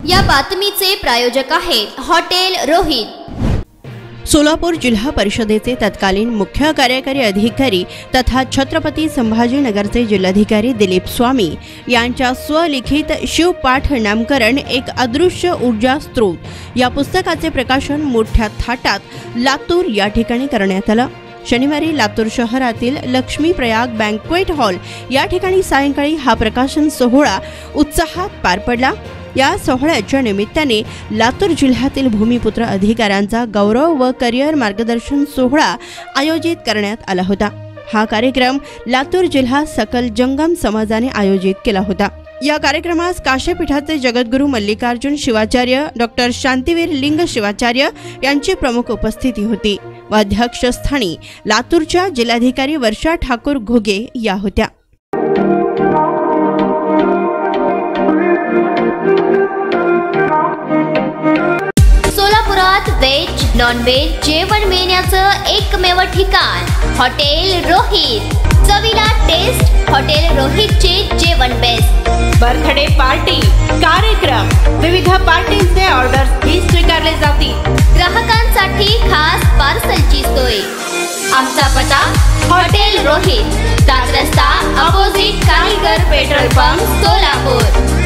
या बातमीचे प्रायोजक आहेत हॉटेल रोहित। सोलापूर जिल्हा परिषदेचे तत्कालीन मुख्य कार्यकारी अधिकारी तथा छत्रपती संभाजीनगरचे जिल्हाधिकारी दिलीप स्वामी यांच्या स्वलिखित शिवपाठ नामकरण एक अदृश्य ऊर्जा स्त्रोत या पुस्तकाचे प्रकाशन मोठ्या थाटात लातूर या ठिकाणी करण्यात आलं। शनिवारी लातूर शहरातील लक्ष्मी प्रयाग बँक्वेट हॉल या ठिकाणी सायंकाळी हा प्रकाशन सोहळा उत्साहात पार पडला। या सोहळ्याच्या निमित्ताने लातूर जिल्ह्यातील भूमिपुत्र अधिकाऱ्यांचा गौरव व करिअर मार्गदर्शन सोहळा आयोजित करण्यात आला होता। हा कार्यक्रम लातूर जिल्हा सकल जंगम समाजाने आयोजित केला होता। या कार्यक्रमास काशीपीठाचे जगद्गुरू मल्लिकार्जुन शिवाचार्य डॉक्टर शांतिवीर लिंग शिवाचार्य यांची प्रमुख उपस्थिती होती व अध्यक्षस्थानी लातूरच्या जिल्हाधिकारी वर्षा ठाकूर घोगे या होत्या। सोलापुरात वेज नॉन वेज जेवण मिळण्याचं एकमेव ठिकाण हॉटेल रोहित। चवीला टेस्ट हॉटेल रोहितचे जेवण बेस्ट। बर्थडे पार्टी कार्यक्रम विविध पार्टींचे ऑर्डर्स ही स्वीकारले जातील। ग्राहकांसाठी खास पार्सलची सोय। आमचा पत्ता हॉटेल रोहित, दादर रस्ता अपोजिट कारीगर पेट्रोल पंप सोलापूर।